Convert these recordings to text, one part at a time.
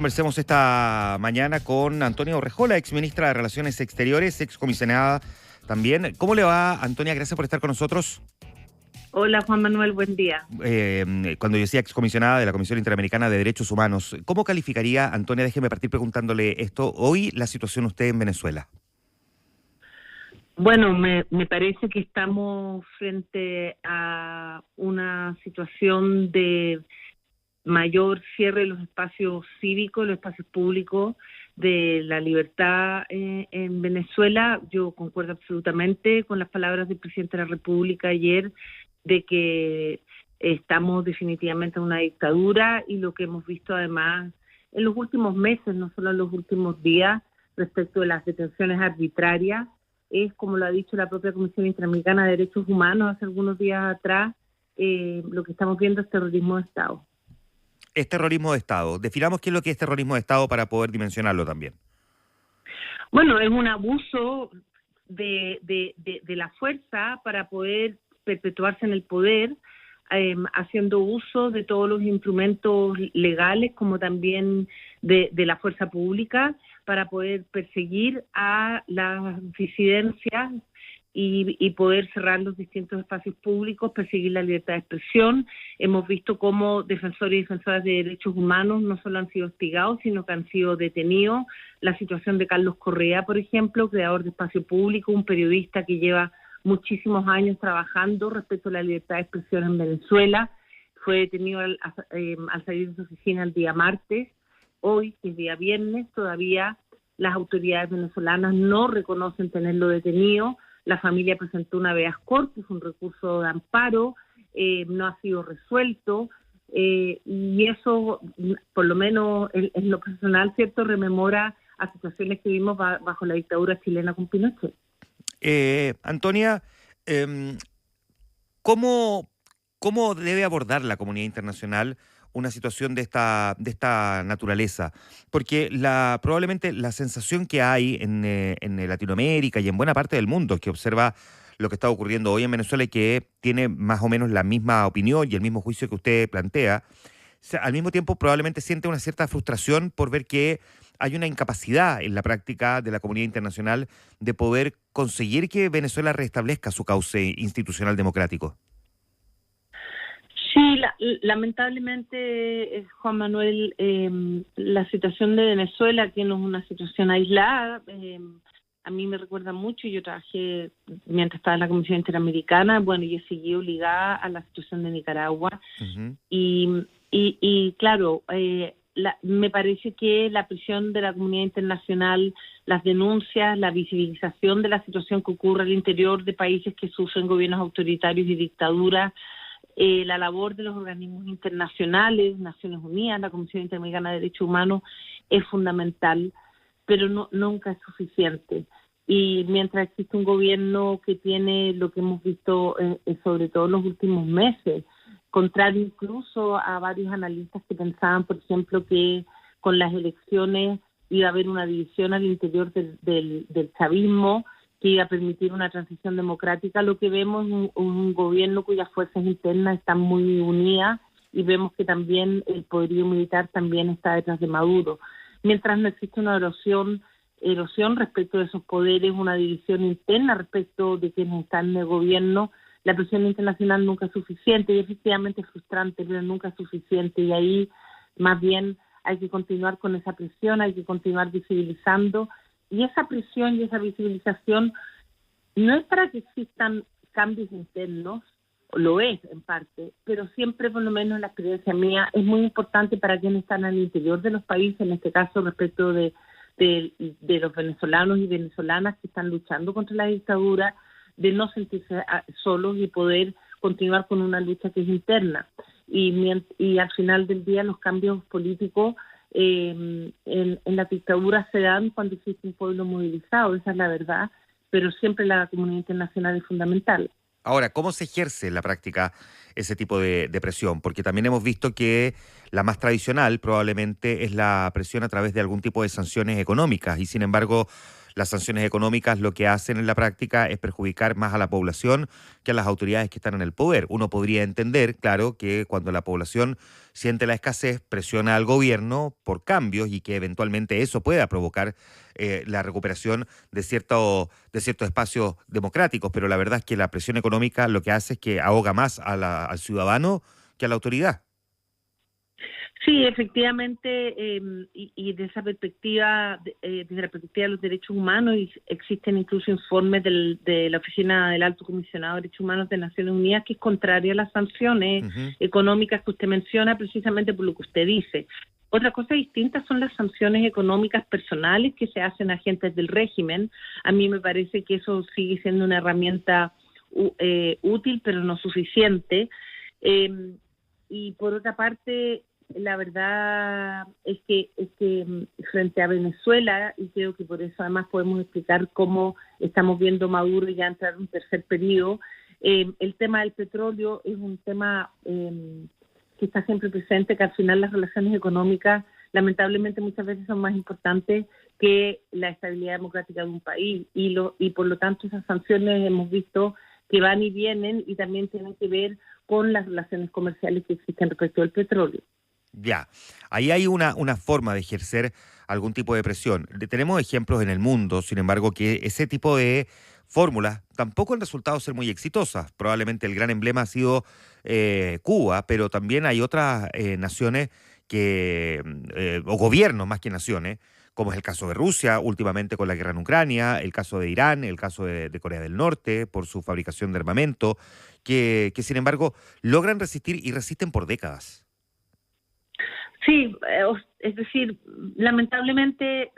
Conversemos esta mañana con Antonia Urrejola, exministra de Relaciones Exteriores, excomisionada también. ¿Cómo le va, Antonia? Gracias por estar con nosotros. Hola Juan Manuel, buen día. Cuando yo decía excomisionada de la Comisión Interamericana de Derechos Humanos, ¿cómo calificaría, Antonia, déjeme partir preguntándole esto, hoy la situación usted en Venezuela? Bueno, me parece que estamos frente a una situación de mayor cierre de los espacios cívicos, los espacios públicos, de la libertad en Venezuela. Yo concuerdo absolutamente con las palabras del presidente de la República ayer de que estamos definitivamente en una dictadura, y lo que hemos visto además en los últimos meses, no solo en los últimos días, respecto de las detenciones arbitrarias, es, como lo ha dicho la propia Comisión Interamericana de Derechos Humanos hace algunos días atrás, lo que estamos viendo es terrorismo de Estado. Es terrorismo de Estado. Definamos qué es lo que es terrorismo de Estado para poder dimensionarlo también. Bueno, es un abuso de la fuerza para poder perpetuarse en el poder, haciendo uso de todos los instrumentos legales, como también de la fuerza pública, para poder perseguir a las disidencias y poder cerrar los distintos espacios públicos, perseguir la libertad de expresión. Hemos visto cómo defensores y defensoras de derechos humanos no solo han sido hostigados, sino que han sido detenidos. La situación de Carlos Correa, por ejemplo, creador de Espacio Público, un periodista que lleva muchísimos años trabajando respecto a la libertad de expresión en Venezuela, fue detenido al salir de su oficina el día martes. Hoy, que es día viernes, todavía las autoridades venezolanas no reconocen tenerlo detenido. La familia presentó un habeas corpus, un recurso de amparo, no ha sido resuelto, y eso, por lo menos en lo personal, ¿cierto?, rememora a situaciones que vimos bajo la dictadura chilena con Pinochet. Antonia, ¿cómo debe abordar la comunidad internacional una situación de esta naturaleza? Porque probablemente la sensación que hay en Latinoamérica y en buena parte del mundo, que observa lo que está ocurriendo hoy en Venezuela y que tiene más o menos la misma opinión y el mismo juicio que usted plantea, al mismo tiempo probablemente siente una cierta frustración por ver que hay una incapacidad en la práctica de la comunidad internacional de poder conseguir que Venezuela restablezca su cauce institucional democrático. Sí, lamentablemente, Juan Manuel, la situación de Venezuela, que no es una situación aislada, a mí me recuerda mucho. Yo trabajé mientras estaba en la Comisión Interamericana, bueno, yo seguí obligada a la situación de Nicaragua. Uh-huh. Y claro, me parece que la presión de la comunidad internacional, las denuncias, la visibilización de la situación que ocurre al interior de países que sufren gobiernos autoritarios y dictaduras, la labor de los organismos internacionales, Naciones Unidas, la Comisión Interamericana de Derechos Humanos, es fundamental, pero nunca es suficiente. Y mientras existe un gobierno que tiene lo que hemos visto sobre todo en los últimos meses, contrario incluso a varios analistas que pensaban, por ejemplo, que con las elecciones iba a haber una división al interior del chavismo, que iba a permitir una transición democrática, lo que vemos es un gobierno cuyas fuerzas internas están muy unidas, y vemos que también el poderío militar también está detrás de Maduro. Mientras no existe una erosión respecto de esos poderes, una división interna respecto de quienes están en el gobierno, la presión internacional nunca es suficiente, y efectivamente es frustrante, pero nunca es suficiente, y ahí más bien hay que continuar con esa presión, hay que continuar visibilizando. Y esa presión y esa visibilización no es para que existan cambios internos, lo es en parte, pero siempre, por lo menos en la experiencia mía, es muy importante para quienes están al interior de los países, en este caso respecto de los venezolanos y venezolanas que están luchando contra la dictadura, de no sentirse solos y poder continuar con una lucha que es interna. Y al final del día los cambios políticos en la dictadura se dan cuando existe un pueblo movilizado, esa es la verdad, pero siempre la comunidad internacional es fundamental. Ahora, ¿cómo se ejerce en la práctica ese tipo de presión? Porque también hemos visto que la más tradicional probablemente es la presión a través de algún tipo de sanciones económicas, y sin embargo las sanciones económicas lo que hacen en la práctica es perjudicar más a la población que a las autoridades que están en el poder. Uno podría entender, claro, que cuando la población siente la escasez, presiona al gobierno por cambios y que eventualmente eso pueda provocar la recuperación de ciertos espacios democráticos, pero la verdad es que la presión económica lo que hace es que ahoga más al ciudadano que a la autoridad. Sí, efectivamente, y de esa perspectiva, desde la perspectiva de los derechos humanos, existen incluso informes de la Oficina del Alto Comisionado de Derechos Humanos de Naciones Unidas que es contraria a las sanciones Ujú. económicas que usted menciona precisamente por lo que usted dice. Otra cosa distinta son las sanciones económicas personales que se hacen a agentes del régimen. A mí me parece que eso sigue siendo una herramienta útil, pero no suficiente. Y por otra parte, la verdad es que frente a Venezuela, y creo que por eso además podemos explicar cómo estamos viendo Maduro ya entrar en un tercer periodo, el tema del petróleo es un tema que está siempre presente, que al final las relaciones económicas lamentablemente muchas veces son más importantes que la estabilidad democrática de un país, y por lo tanto esas sanciones hemos visto que van y vienen y también tienen que ver con las relaciones comerciales que existen respecto al petróleo. Ya, ahí hay una forma de ejercer algún tipo de presión. Tenemos ejemplos en el mundo, sin embargo, que ese tipo de fórmulas tampoco han resultado ser muy exitosas. Probablemente el gran emblema ha sido Cuba, pero también hay otras naciones o gobiernos más que naciones, como es el caso de Rusia, últimamente con la guerra en Ucrania, el caso de Irán, el caso de Corea del Norte, por su fabricación de armamento, que sin embargo logran resistir y resisten por décadas. Sí, es decir, lamentablemente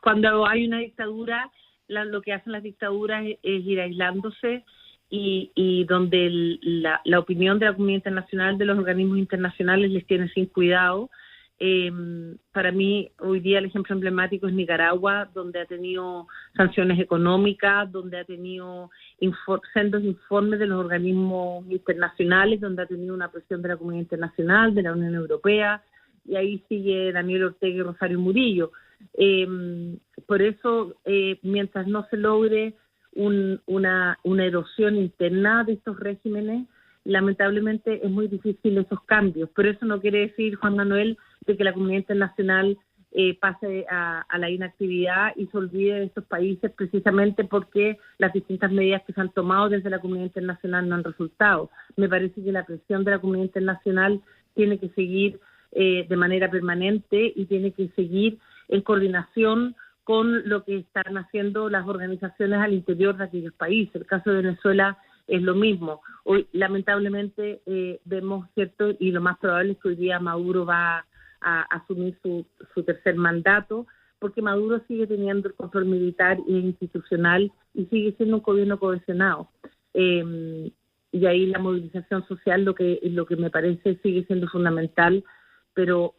cuando hay una dictadura, lo que hacen las dictaduras es ir aislándose y donde la opinión de la comunidad internacional, de los organismos internacionales les tiene sin cuidado. Para mí, hoy día el ejemplo emblemático es Nicaragua, donde ha tenido sanciones económicas, donde ha tenido sendos informes de los organismos internacionales, donde ha tenido una presión de la comunidad internacional, de la Unión Europea, y ahí sigue Daniel Ortega y Rosario Murillo. Por eso, mientras no se logre una erosión interna de estos regímenes, lamentablemente es muy difícil esos cambios, pero eso no quiere decir, Juan Manuel, de que la comunidad internacional pase a la inactividad y se olvide de estos países precisamente porque las distintas medidas que se han tomado desde la comunidad internacional no han resultado. Me parece que la presión de la comunidad internacional tiene que seguir de manera permanente y tiene que seguir en coordinación con lo que están haciendo las organizaciones al interior de aquellos países. El caso de Venezuela es lo mismo. Hoy, lamentablemente, vemos, ¿cierto? Y lo más probable es que hoy día Maduro va a asumir su tercer mandato, porque Maduro sigue teniendo el control militar e institucional y sigue siendo un gobierno cohesionado. Y ahí la movilización social, lo que me parece sigue siendo fundamental, pero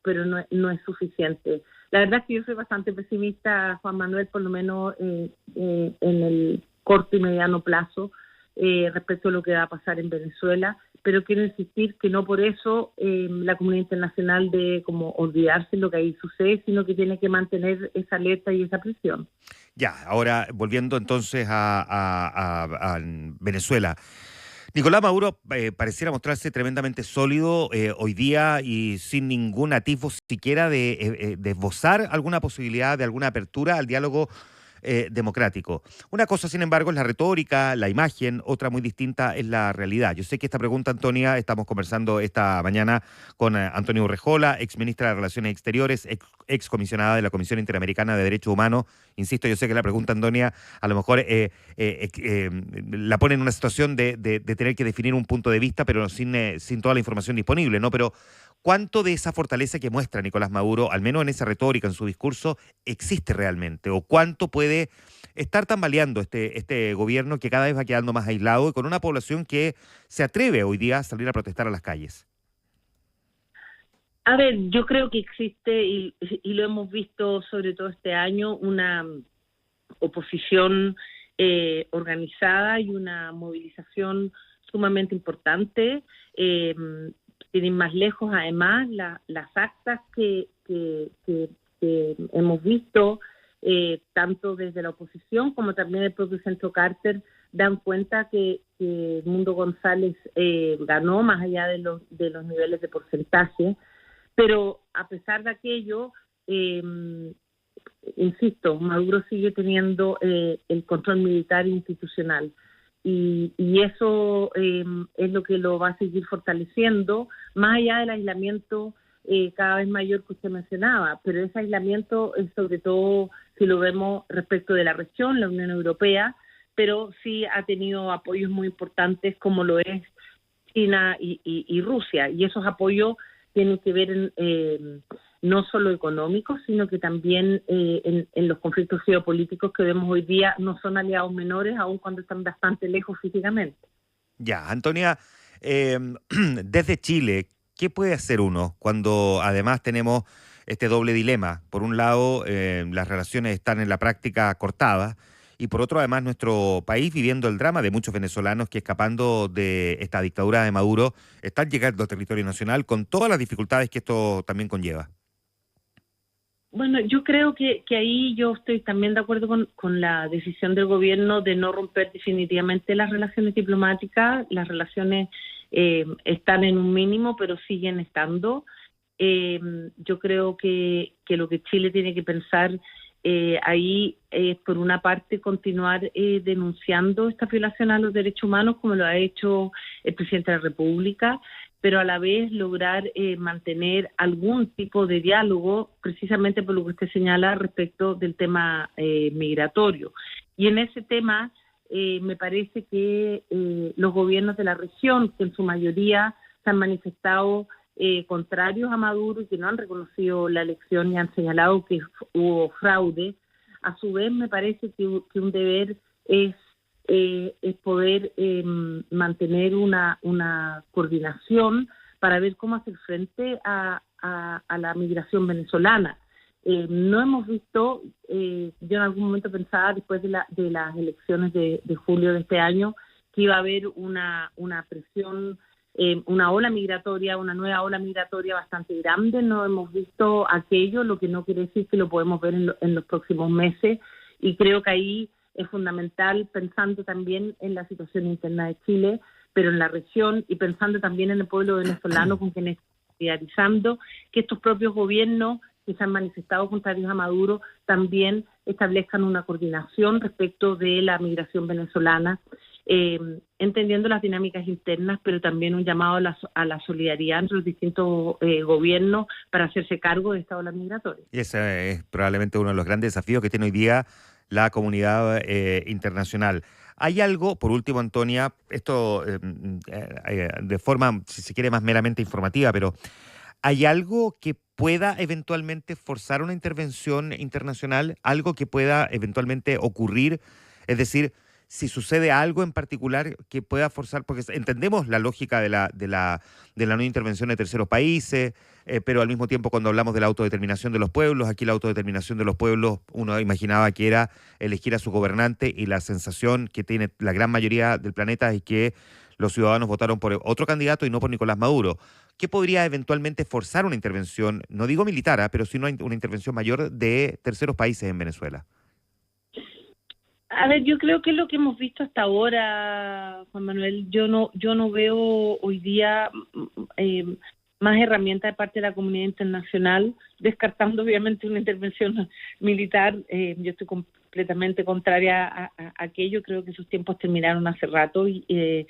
no es suficiente. La verdad es que yo soy bastante pesimista, Juan Manuel, por lo menos en el corto y mediano plazo, respecto a lo que va a pasar en Venezuela, pero quiero insistir que no por eso la comunidad internacional debe como olvidarse lo que ahí sucede, sino que tiene que mantener esa alerta y esa presión. Ya, ahora volviendo entonces a Venezuela. Nicolás Maduro pareciera mostrarse tremendamente sólido hoy día y sin ningún atisbo siquiera de esbozar alguna posibilidad de alguna apertura al diálogo democrático. Una cosa, sin embargo, es la retórica, la imagen, otra muy distinta es la realidad. Yo sé que esta pregunta, Antonia, estamos conversando esta mañana con Antonio Urrejola, ex ministra de Relaciones Exteriores, ex comisionada de la Comisión Interamericana de Derechos Humanos. Insisto, yo sé que la pregunta, Antonia, a lo mejor la pone en una situación de tener que definir un punto de vista, pero sin toda la información disponible, ¿no? Pero ¿cuánto de esa fortaleza que muestra Nicolás Maduro, al menos en esa retórica, en su discurso, existe realmente? ¿O cuánto puede estar tambaleando este gobierno que cada vez va quedando más aislado y con una población que se atreve hoy día a salir a protestar a las calles? A ver, yo creo que existe, y lo hemos visto sobre todo este año, una oposición organizada y una movilización sumamente importante. Tienen más lejos, además, las actas que hemos visto tanto desde la oposición como también el propio Centro Carter dan cuenta que Edmundo González ganó más allá de los niveles de porcentaje, pero a pesar de aquello, insisto, Maduro sigue teniendo el control militar e institucional. Y eso es lo que lo va a seguir fortaleciendo, más allá del aislamiento cada vez mayor que usted mencionaba, pero ese aislamiento es sobre todo, si lo vemos respecto de la región, la Unión Europea, pero sí ha tenido apoyos muy importantes como lo es China y Rusia, y esos apoyos tienen que ver no solo económicos, sino que también en los conflictos geopolíticos que vemos hoy día no son aliados menores, aun cuando están bastante lejos físicamente. Ya, Antonia, desde Chile, ¿qué puede hacer uno cuando además tenemos este doble dilema? Por un lado, las relaciones están en la práctica cortadas y por otro, además, nuestro país viviendo el drama de muchos venezolanos que escapando de esta dictadura de Maduro están llegando al territorio nacional con todas las dificultades que esto también conlleva. Bueno, yo creo que ahí yo estoy también de acuerdo con la decisión del gobierno de no romper definitivamente las relaciones diplomáticas. Las relaciones están en un mínimo, pero siguen estando. Yo creo que lo que Chile tiene que pensar ahí es, por una parte, continuar denunciando esta violación a los derechos humanos, como lo ha hecho el presidente de la República, pero a la vez lograr mantener algún tipo de diálogo, precisamente por lo que usted señala respecto del tema migratorio. Y en ese tema me parece que los gobiernos de la región, que en su mayoría se han manifestado contrarios a Maduro y que no han reconocido la elección y han señalado que hubo fraude, a su vez me parece que un deber es poder mantener una coordinación para ver cómo hacer frente a la migración venezolana. No hemos visto, yo en algún momento pensaba después de las elecciones de julio de este año que iba a haber una presión, una ola migratoria, una nueva ola migratoria bastante grande. No hemos visto aquello, lo que no quiere decir que lo podemos ver en los próximos meses, y creo que ahí es fundamental, pensando también en la situación interna de Chile, pero en la región, y pensando también en el pueblo venezolano con quienes estamos solidarizando, que estos propios gobiernos que se han manifestado contrarios a Maduro también establezcan una coordinación respecto de la migración venezolana, entendiendo las dinámicas internas, pero también un llamado a la solidaridad entre los distintos gobiernos para hacerse cargo de esta ola migratoria. Y ese es probablemente uno de los grandes desafíos que tiene hoy día la comunidad internacional. Hay algo, por último, Antonia, esto de forma, si se quiere, más meramente informativa, pero ¿hay algo que pueda eventualmente forzar una intervención internacional? ¿Algo que pueda eventualmente ocurrir? Es decir, si sucede algo en particular que pueda forzar, porque entendemos la lógica de la no intervención de terceros países, pero al mismo tiempo cuando hablamos de la autodeterminación de los pueblos, aquí la autodeterminación de los pueblos uno imaginaba que era elegir a su gobernante, y la sensación que tiene la gran mayoría del planeta es que los ciudadanos votaron por otro candidato y no por Nicolás Maduro. ¿Qué podría eventualmente forzar una intervención, no digo militar, pero sí una intervención mayor de terceros países en Venezuela? A ver, yo creo que es lo que hemos visto hasta ahora, Juan Manuel. Yo no veo hoy día más herramientas de parte de la comunidad internacional, descartando obviamente una intervención militar. Yo estoy completamente contraria a aquello. Creo que esos tiempos terminaron hace rato en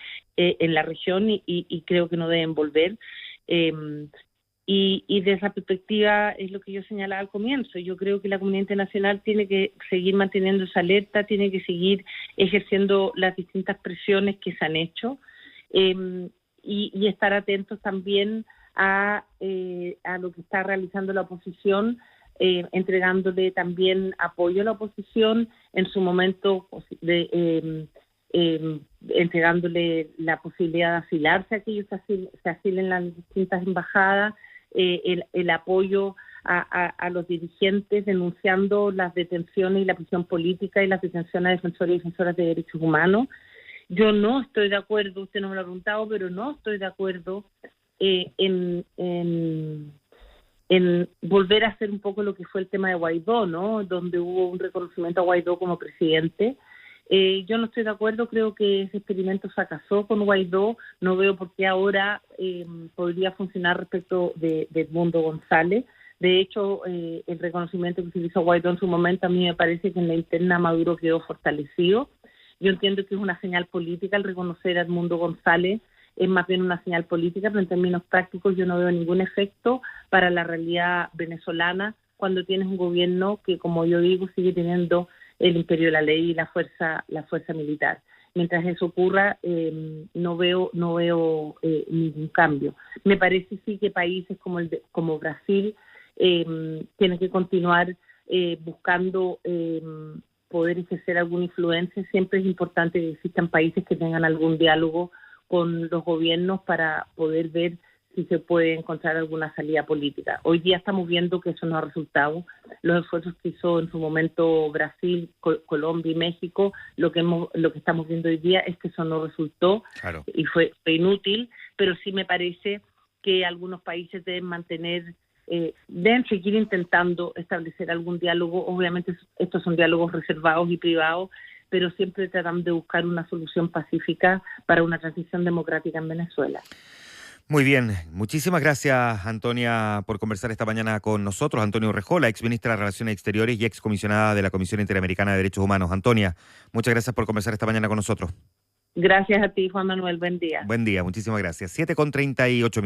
la región y creo que no deben volver. Y desde esa perspectiva es lo que yo señalaba al comienzo. Yo creo que la comunidad internacional tiene que seguir manteniendo esa alerta, tiene que seguir ejerciendo las distintas presiones que se han hecho, y estar atentos también a lo que está realizando la oposición, entregándole también apoyo a la oposición, en su momento entregándole la posibilidad de asilarse a aquellos que se asilen en las distintas embajadas, el apoyo a los dirigentes, denunciando las detenciones y la prisión política y las detenciones a defensores y defensoras de derechos humanos. Yo no estoy de acuerdo, usted no me lo ha preguntado, pero no estoy de acuerdo en en volver a hacer un poco lo que fue el tema de Guaidó, ¿no? Donde hubo un reconocimiento a Guaidó como presidente. Yo no estoy de acuerdo, creo que ese experimento fracasó con Guaidó, no veo por qué ahora podría funcionar respecto de Edmundo González. De hecho, el reconocimiento que se hizo a Guaidó en su momento, a mí me parece que en la interna Maduro quedó fortalecido. Yo entiendo que es una señal política el reconocer a Edmundo González, es más bien una señal política, pero en términos prácticos yo no veo ningún efecto para la realidad venezolana cuando tienes un gobierno que, como yo digo, sigue teniendo el imperio de la ley y la fuerza militar. Mientras eso ocurra, no veo ningún cambio. Me parece sí que países como Brasil tienen que continuar buscando poder ejercer alguna influencia. Siempre es importante que existan países que tengan algún diálogo con los gobiernos para poder ver si se puede encontrar alguna salida política. Hoy día estamos viendo que eso no ha resultado. Los esfuerzos que hizo en su momento Brasil, Colombia y México, lo que estamos viendo hoy día es que eso no resultó. Claro. Y fue inútil, pero sí me parece que algunos países deben seguir intentando establecer algún diálogo. Obviamente estos son diálogos reservados y privados, pero siempre tratando de buscar una solución pacífica para una transición democrática en Venezuela. Muy bien, muchísimas gracias, Antonia, por conversar esta mañana con nosotros. Antonia Urrejola, exministra de Relaciones Exteriores y excomisionada de la Comisión Interamericana de Derechos Humanos. Antonia, muchas gracias por conversar esta mañana con nosotros. Gracias a ti, Juan Manuel. Buen día. Buen día, muchísimas gracias. 7:38.